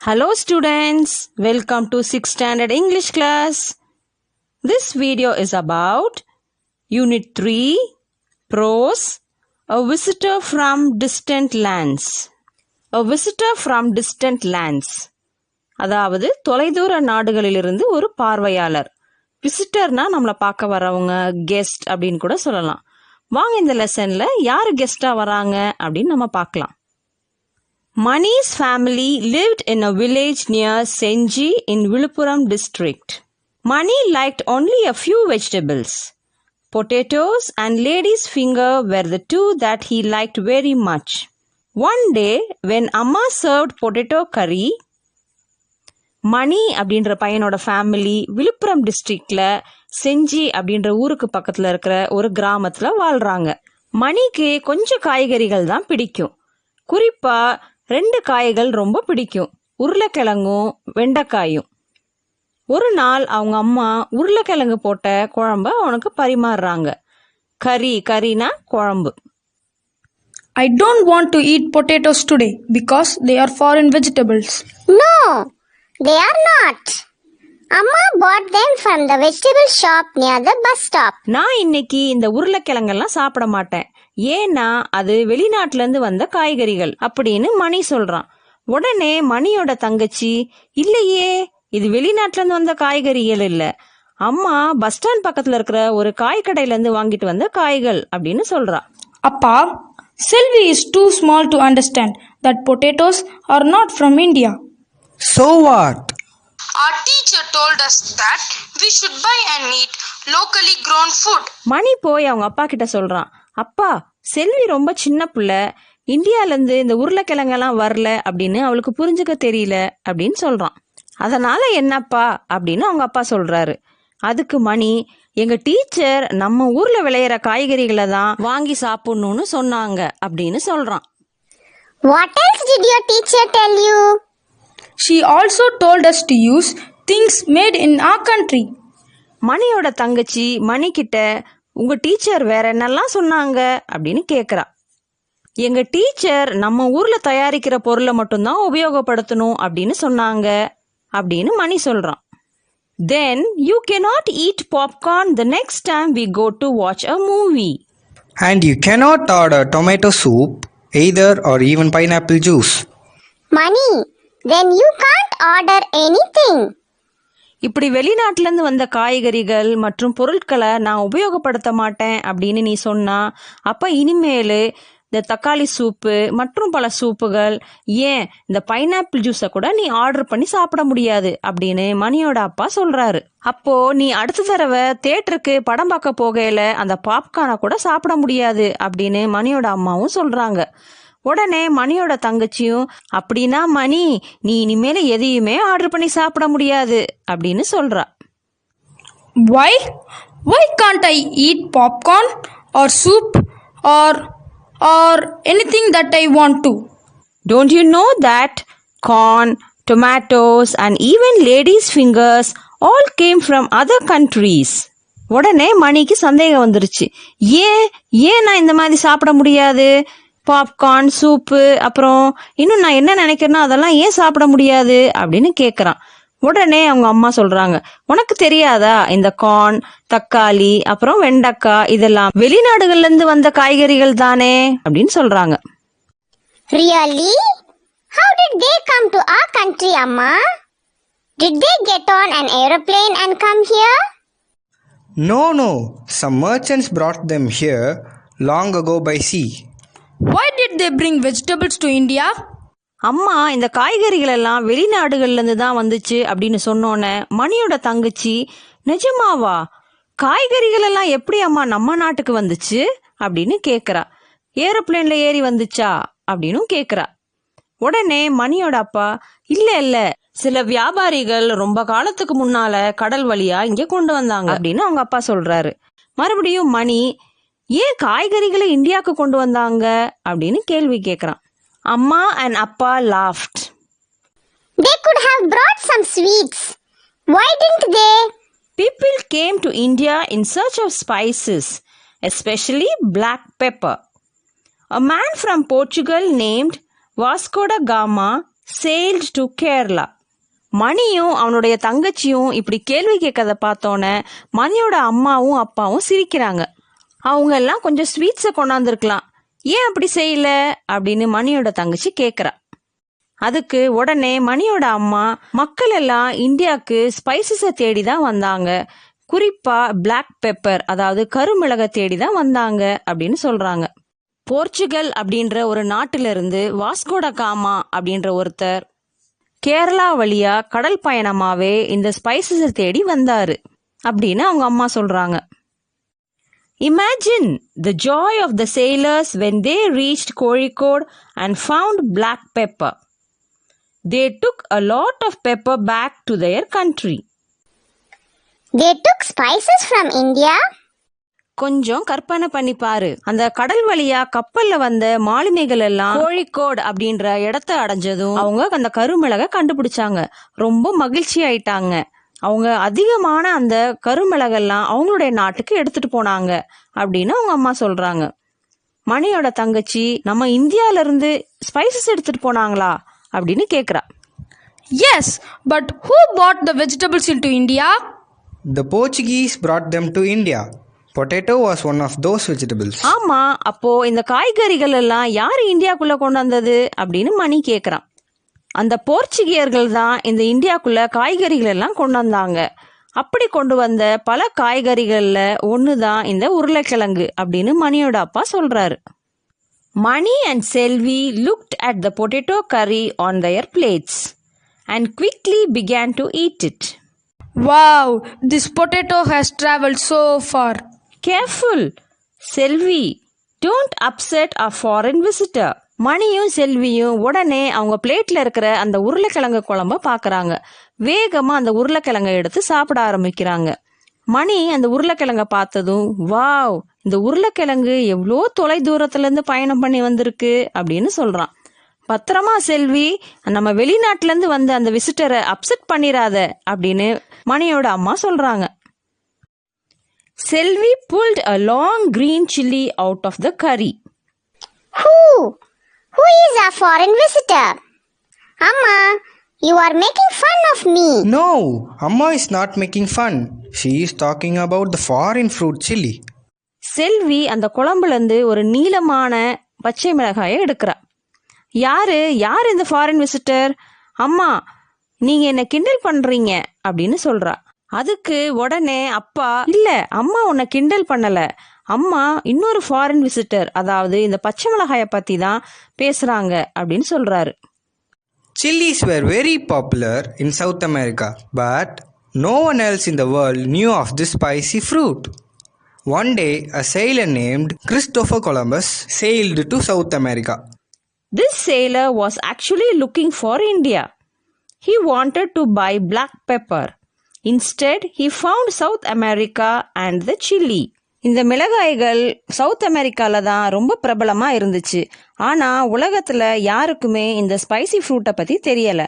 Hello students, welcome to 6th standard English class. This video is about Unit 3, Prose, A Visitor from Distant Lands. A Visitor from Distant Lands. அதாவது தொலைதூர நாடுகளிலிருந்து ஒரு பார்வையாளர். விசிட்டர்னா நம்மளை பார்க்க வரவங்க, கெஸ்ட் அப்படின்னு கூட சொல்லலாம். வாங்க இந்த லெசன்ல யார் கெஸ்டா வராங்க அப்படின்னு நம்ம பார்க்கலாம். Mani's family lived in a village near Senji in Viluppuram district. Mani liked only a few vegetables. Potatoes and lady's finger were the two that he liked very much. One day, when Amma served potato curry, மணி அப்படின்ற பையனோட family Villupuram டிஸ்ட்ரிக்ட்ல செஞ்சி அப்படின்ற ஊருக்கு பக்கத்துல இருக்கிற ஒரு கிராமத்துல வாழ்றாங்க. மணிக்கு கொஞ்சம் காய்கறிகள் தான் பிடிக்கும். குறிப்பா 2 காய்கள் ரொம்ப பிடிக்கும், உருளைக்கிழங்கும் வெண்டைக்காயும். ஒரு நாள் அவங்க அம்மா உருளைக்கிழங்கு போட்ட குழம்ப அவனுக்கு பரிமாறுறாங்க. கறினா குழம்பு. I don't want to eat potatoes today because they are foreign vegetables. No, they are not. Amma bought them from the vegetable shop near the bus stop. நான் இன்னைக்கு இந்த உருளைக்கிழங்கெல்லாம் சாப்பிட மாட்டேன், ஏன்னா அது வெளிநாட்டுல இருந்து வந்த காய்கறிகள் அப்படின்னு மணி சொல்றான். உடனே மணியோட தங்கச்சி, இல்லையே இது வெளிநாட்டுல இருந்து வந்த காய்கறிகள் இல்ல, அம்மா பஸ் ஸ்டாண்ட் பக்கத்துல இருக்கிற ஒரு காய் கடையில இருந்து வாங்கிட்டு வந்த காய்கள் அப்படின்னு சொல்றா. Appa, Selvi is too small to understand that potatoes are not from India. So what? Our teacher told us that we should buy and eat locally grown food. மணி போய் அவங்க அப்பா கிட்ட சொல்றான், அப்பா செல்வி ரொம்ப சின்ன பிள்ளை, இந்தியாவிலேருந்து இந்த உருளைக்கிழங்கெல்லாம் வரல அப்படின்னு அவளுக்கு புரிஞ்சுக்க தெரியல அப்படின்னு சொல்றான். அதனால என்னப்பா அப்படின்னு அவங்க அப்பா சொல்றாரு. அதுக்கு மணி, எங்க டீச்சர் நம்ம ஊர்ல விளையிற காய்கறிகளை தான் வாங்கி சாப்பிடணும்னு சொன்னாங்க அப்படின்னு சொல்றான். What else did your teacher tell you? She also told us to use things made in our country. மணியோட தங்கச்சி மணி கிட்ட, உங்க டீச்சர் வேற என்னெல்லாம் சொன்னாங்க அப்படின்னு கேக்குறா. எங்க டீச்சர் நம்ம ஊர்ல தயாரிக்கிற பொருளை மட்டும்தான் உபயோகப்படுத்தணும் அப்படின்னு சொன்னாங்க அப்படின்னு மணி சொல்றான். Then you cannot eat popcorn the next time we go to watch a movie. And you cannot order tomato soup either or even pineapple juice. Money, then you can't order anything. இப்படி வெளிநாட்டிலேருந்து வந்த காய்கறிகள் மற்றும் பொருட்களை நான் உபயோகப்படுத்த மாட்டேன் அப்படின்னு நீ சொன்னா, அப்போ இனிமேல் இந்த தக்காளி சூப்பு மற்றும் பல சூப்புகள், ஏன் இந்த பைனாப்பிள் ஜூஸை கூட நீ ஆர்டர் பண்ணி சாப்பிட முடியாது அப்படின்னு மணியோட அப்பா சொல்றாரு. அப்போ நீ அடுத்த தடவை தியேட்டருக்கு படம் பார்க்க போகையில அந்த பாப்கார்னை கூட சாப்பிட முடியாது அப்படின்னு மணியோட அம்மாவும் சொல்றாங்க. உடனே மணியோட தங்கச்சியும், அப்படின்னா மணி நீ இனிமேல எதையுமே ஆர்டர் பண்ணி சாப்பிட முடியாது அப்படின்னு சொல்றா. Why can't I eat popcorn or soup or anything that I want to? Don't you know that corn, tomatoes and even ladies' fingers all came from other countries? உடனே மணிக்கு சந்தேகம் வந்துருச்சு. ஏன் நான் இந்த மாதிரி சாப்பிட முடியாது? பாப்கார்ன், சூப்பு, அப்புறம் இன்னும் நான் என்ன நினைக்கிறேன்னா அதெல்லாம் ஏன் சாப்பிட முடியாது அப்படின்னு கேட்குறான். உடனே அவங்க அம்மா சொல்றாங்க, உனக்கு தெரியாதா இந்த கார்ன், தக்காளி, அப்புறம் வெண்டைக்காய் இதெல்லாம் வெளிநாடுகள்ல இருந்து வந்த காய்கறிகள் தானே அப்படின்னு சொல்றாங்க. Really? How did they come to our country, Amma? Did they get on an aeroplane and come here? No. Some merchants brought them here long ago by sea. Why did they bring vegetables to India? அம்மா இந்த காய்கறிகள் எல்லாம் வெளிநாடுகள்ல இருந்து தான் வந்துச்சு அப்படின்னு சொன்னோன்னே மணியோட தங்கச்சி, நிஜமாவா? காய்கறிகள் எல்லாம் எப்படி அம்மா நம்ம நாட்டுக்கு வந்துச்சு அப்படின்னு கேக்குறா. ஏரோப்ளேன்ல ஏறி வந்துச்சா அப்படின்னு கேக்குறா. உடனே மணியோட அப்பா, இல்ல சில வியாபாரிகள் ரொம்ப காலத்துக்கு முன்னால கடல் வழியா இங்க கொண்டு வந்தாங்க அப்படின்னு அவங்க அப்பா சொல்றாரு. மறுபடியும் மணி, ஏன் காய்கறிகளை இந்தியாவுக்கு கொண்டு வந்தாங்க அப்படின்னு கேள்வி கேட்குறான். அம்மா and அப்பா laughed. They could have brought some sweets. Why didn't they? People came to India in search of spices, especially black pepper. A man from Portugal named Vasco da Gama sailed to Kerala. மணியும் அவனுடைய தங்கச்சியும் இப்படி கேள்வி கேட்கறத பார்த்தோன்னே மணியோட அம்மாவும் அப்பாவும் சிரிக்கிறாங்க. அவங்க எல்லாம் கொஞ்சம் ஸ்வீட்ஸை கொண்டாந்துருக்கலாம், ஏன் அப்படி செய்யல அப்படின்னு மணியோட தங்கச்சி கேட்குறா. அதுக்கு உடனே மணியோட அம்மா, மக்கள் எல்லாம் இந்தியாவுக்கு ஸ்பைசஸை தேடி தான் வந்தாங்க, குறிப்பா பிளாக் பெப்பர் அதாவது கருமிளகை தேடி தான் வந்தாங்க அப்படின்னு சொல்றாங்க. போர்ச்சுகல் அப்படின்ற ஒரு நாட்டிலிருந்து வாஸ்கோட காமா அப்படின்ற ஒருத்தர் கேரளா வழியா கடல் பயணமாவே இந்த ஸ்பைசஸை தேடி வந்தாரு அப்படின்னு அவங்க அம்மா சொல்றாங்க. Imagine the joy of the sailors when they reached Kozhikode and found black pepper. They took a lot of pepper back to their country. They took spices from India? கொஞ்சம் கற்பனை பண்ணி பாரு. அந்த கடல் வழியா கப்பல்ல வந்த மாலுமிகள் எல்லாம் கோழிக்கோடு அப்படின்ற இடத்த அடைஞ்சதும் அவங்க அந்த கருமிளகை கண்டுபிடிச்சாங்க. ரொம்ப மகிழ்ச்சி ஆயிட்டாங்க. அவங்க அதிகமான அந்த கருமிளகெல்லாம் அவங்களுடைய நாட்டுக்கு எடுத்துட்டு போனாங்க அப்படின்னு அவங்க அம்மா சொல்றாங்க. மணியோட தங்கச்சி, நம்ம இந்தியால இருந்து ஸ்பைசஸ் எடுத்துட்டு போனாங்களா அப்படின்னு கேக்குறா. Yes, but who brought the vegetables into India? The Portuguese brought them to India. Potato was one of those vegetables. ஆமா, அப்போ இந்த காய்கறிகள் எல்லாம் யாரு இந்தியாக்குள்ள கொண்டு வந்தது அப்படின்னு மணி கேக்குறான். அந்த போர்ச்சுகியர்கள் தான் இந்த இந்தியாக்குள்ள காய்கறிகள் எல்லாம் கொண்டு வந்தாங்க. அப்படி கொண்டு வந்த பல காய்கறிகள்ல ஒண்ணுதான் இந்த உருளைக்கிழங்கு அப்படின்னு மணியோட அப்பா சொல்றாரு. Mani and Selvi looked at the potato curry on their plates and quickly began to eat it. Wow, this potato has traveled so far. Careful, Selvi, don't upset a foreign visitor. மணியும் செல்வியும் உடனே அவங்க பிளேட்ல இருக்கிற அந்த உருளைக்கிழங்கு குழம்ப பாக்குறாங்க. வேகமா அந்த உருளைக்கிழங்கை எடுத்து சாப்பிட ஆரம்பிக்கிறாங்க. மணி அந்த உருளைக்கிழங்க பார்த்ததும், வாவ், இந்த உருளைக்கிழங்கு எவ்வளோ தொலை தூரத்துல இருந்து பயணம் பண்ணி வந்திருக்கு அப்படின்னு சொல்றான். பத்திரமா செல்வி, நம்ம வெளிநாட்டுல இருந்து வந்த அந்த விசிட்டரை அப்செட் பண்ணிராத அப்படின்னு மணியோட அம்மா சொல்றாங்க. செல்வி pulled a long green chilli out of the curry. Who is a foreign visitor? Amma, you are making fun of me. No, Amma is not making fun. She is talking about the foreign fruit chili. செல்வி அந்த குழம்புலேருந்து ஒரு நீளமான பச்சை மிளகாயை எடுக்கிறா. யார் இந்த foreign visitor? அம்மா, நீங்க என்ன கிண்டல் பண்றீங்க அப்படின்னு சொல்றா. அதுக்கு உடனே அப்பா, இல்ல அம்மா உன்னை கிண்டல் பண்ணல, அம்மா இன்னொரு ஃபாரின் விசிட்டர், அதாவது இந்த பச்சை மிளகாயை பத்தி தான் பேசுறாங்க அப்படின்னு சொல்றாரு. Chilies were very popular in South America, but no one else in the world knew of this spicy fruit. One day, a sailor named Christopher Columbus sailed to South America. This sailor was actually looking for India. He wanted to buy black pepper. Instead, he found South America and the chili. இந்த மிளகாய்கள் south அமெரிக்கால தான் ரொம்ப பிரபலமா இருந்துச்சு. ஆனா உலகத்துல யாருக்குமே இந்த ஸ்பைசி ஃப்ரூட்டை பத்தி தெரியல.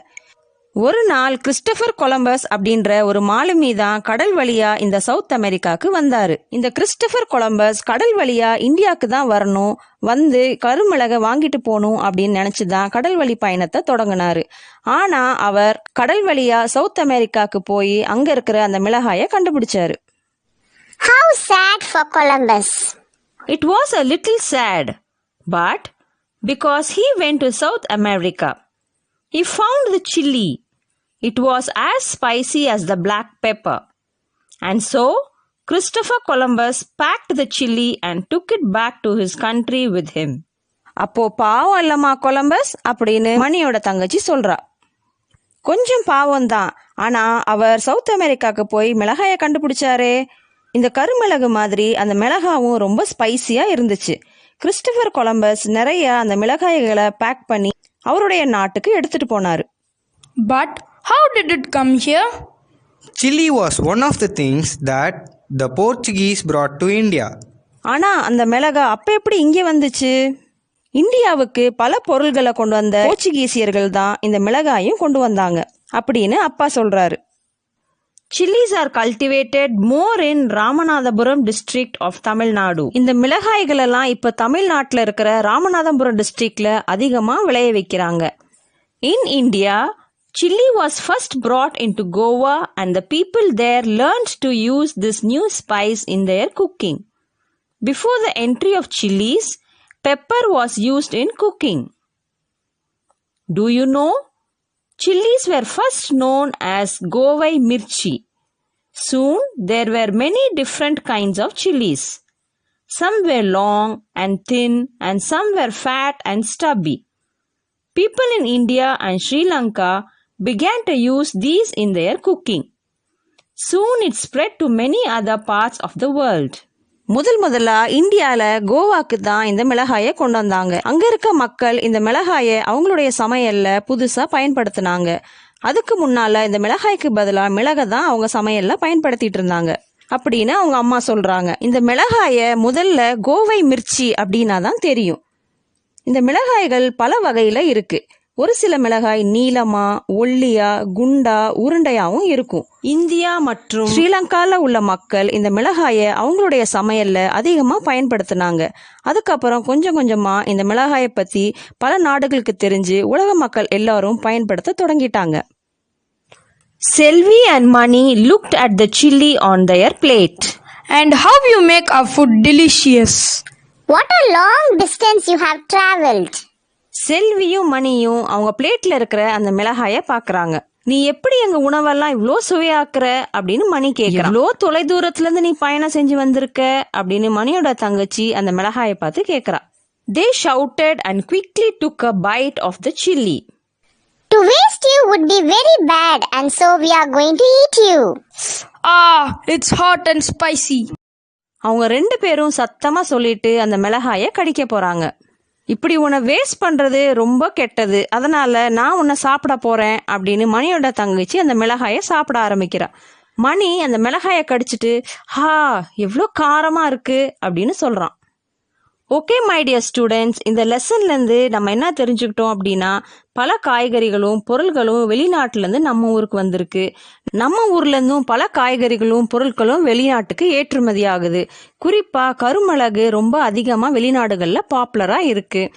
ஒரு நாள் கிறிஸ்டபர் கொலம்பஸ் அப்படின்ற ஒரு மாலுமி தான் கடல் வழியா இந்த சவுத் அமெரிக்காக்கு வந்தாரு. இந்த கிறிஸ்டபர் கொலம்பஸ் கடல் வழியா இந்தியாவுக்கு தான் வரணும், வந்து கருமிளகை வாங்கிட்டு போகணும் அப்படின்னு நினைச்சுதான் கடல் வழி பயணத்தை தொடங்கினாரு. ஆனா அவர் கடல் வழியா சவுத் அமெரிக்காக்கு போய் அங்க இருக்கிற அந்த மிளகாயை கண்டுபிடிச்சாரு. How sad for Columbus. It was a little sad, but because he went to South America, he found the chili. It was as spicy as the black pepper. And so, Christopher Columbus packed the chili and took it back to his country with him. அப்போ பாவம் இல்லம்மா Columbus அப்படின்னு மணியோட தங்கச்சி சொல்றா. கொஞ்சம் பாவம் தான், ஆனா அவர் சவுத் அமெரிக்காக்கு போய் மிளகாயை கண்டுபிடிச்சாரே. இந்த கருமிளகு மாதிரி அந்த மிளகாவும் ரொம்ப ஸ்பைசியா இருந்துச்சு. கிறிஸ்டபர் கொலம்பஸ் நிறைய அந்த மிளகாய்களை பேக் பண்ணி அவருடைய நாட்டுக்கு எடுத்துட்டு போனாரு. But how did it come here? Chili was one of the things that the Portuguese brought to India. ஆனா அந்த மிளகா அப்ப எப்படி இங்கே வந்துச்சு? இந்தியாவுக்கு பல பொருள்களை கொண்டு வந்த போர்ச்சுகீசியர்கள் தான் இந்த மிளகாயும் கொண்டு வந்தாங்க அப்படின்னு அப்பா சொல்றாரு. Chilies are cultivated more in Ramanathapuram district of Tamil Nadu. இந்த மிளகாய்கள் எல்லாம் இப்ப தமிழ்நாட்டில் இருக்கிற ராமநாதபுரம் டிஸ்ட்ரிக்ட்ல அதிகமா விளைய வைக்கிறாங்க. In India, chili was first brought into Goa and the people there learned to use this new spice in their cooking. Before the entry of chilies, pepper was used in cooking. Do you know? Chilies were first known as Govai Mirchi. Soon there were many different kinds of chilies. Some were long and thin and some were fat and stubby. People in India and Sri Lanka began to use these in their cooking. Soon it spread to many other parts of the world. முதல்ல இந்தியாவில் கோவாக்கு தான் இந்த மிளகாயை கொண்டு வந்தாங்க. அங்கே இருக்க மக்கள் இந்த மிளகாயை அவங்களுடைய சமையலில் புதுசாக பயன்படுத்தினாங்க. அதுக்கு முன்னால் இந்த மிளகாய்க்கு பதிலாக மிளகை தான் அவங்க சமையலில் பயன்படுத்திட்டு இருந்தாங்க அப்படின்னு அவங்க அம்மா சொல்கிறாங்க. இந்த மிளகாயை முதல்ல கோவை மிர்ச்சி அப்படின்னா தான் தெரியும். இந்த மிளகாய்கள் பல வகையில் இருக்குது. ஒரு சில மிளகாய் நீளமா, ஒல்லியா, குண்டா, உருண்டையாகவும் இருக்கும். இந்தியா மற்றும் ஸ்ரீலங்காவில் உள்ள மக்கள் இந்த மிளகாயை அவங்களுடைய சமையலில் அதிகமாக பயன்படுத்தினாங்க. அதுக்கப்புறம் கொஞ்சம் கொஞ்சமாக இந்த மிளகாயை பற்றி பல நாடுகளுக்கு தெரிஞ்சு உலக மக்கள் எல்லாரும் பயன்படுத்த தொடங்கிட்டாங்க. Selvi and Mani looked at the chili on their plate. And how you make our food delicious. What a long distance you have traveled. செல்வியும் மணியும் அவங்க பிளேட்ல இருக்கிற அந்த மிளகாயை பார்க்கறாங்க. நீ எப்படி எங்க உணவெல்லாம் இவ்வளோ சுவையாக்குற அப்படின்னு மணி கேட்குறான். இவ்வளோ தொலை தூரத்துல இருந்து நீ பயணம் செஞ்சு வந்திருக்க அப்படின்னு மணியோட தங்கச்சி அந்த மிளகாயை பார்த்து கேட்குறா. They shouted and quickly took a bite of the chili. To waste you would be very bad, and so we are going to eat you. Ah, it's hot and spicy. அவங்க ரெண்டு பேரும் சத்தமா சொல்லிட்டு அந்த மிளகாயை கடிக்க போறாங்க. இப்படி உன்னை வேஸ்ட் பண்றது ரொம்ப கெட்டது, அதனால நான் உன்னை சாப்பிட போறேன் அப்படின்னு மணியோட தங்கச்சி அந்த மிளகாயை சாப்பிட ஆரம்பிக்கிறா. மணி அந்த மிளகாயை கடிச்சிட்டு ஹா எவ்வளோ காரமா இருக்கு அப்படின்னு சொல்றான். ஓகே மை டியர் ஸ்டூடெண்ட்ஸ், இந்த லெசன்லேருந்து நம்ம என்ன தெரிஞ்சுக்கிட்டோம் அப்படின்னா, பல காய்கறிகளும் பொருள்களும் வெளிநாட்டிலேருந்து நம்ம ஊருக்கு வந்திருக்கு. நம்ம ஊர்லேருந்தும் பல காய்கறிகளும் பொருட்களும் வெளிநாட்டுக்கு ஏற்றுமதி ஆகுது. குறிப்பாக கருமிளகு ரொம்ப அதிகமாக வெளிநாடுகளில் பாப்புலராக இருக்குது.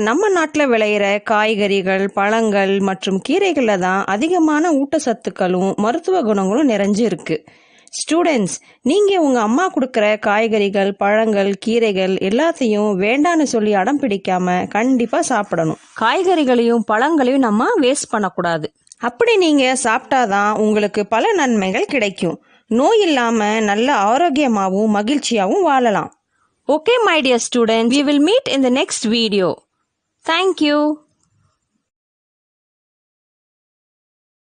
நம்ம நாட்டில் விளையிற காய்கறிகள், பழங்கள் மற்றும் கீரைகளில் தான் அதிகமான ஊட்டச்சத்துக்களும் மருத்துவ குணங்களும் நிறைஞ்சு இருக்குது. ஸ்டூடெண்ட்ஸ், நீங்கள் உங்கள் அம்மா கொடுக்குற காய்கறிகள், பழங்கள், கீரைகள் எல்லாத்தையும் வேண்டான்னு சொல்லி அடம் பிடிக்காமல் கண்டிப்பாக சாப்பிடணும். காய்கறிகளையும் பழங்களையும் நம்ம வேஸ்ட் பண்ணக்கூடாது. அப்படி நீங்கள் சாப்பிட்டாதான் உங்களுக்கு பல நன்மைகள் கிடைக்கும். நோய் இல்லாமல் நல்ல ஆரோக்கியமாகவும் மகிழ்ச்சியாகவும் வாழலாம். Okay my dear students, we will meet in the next video. Thank you.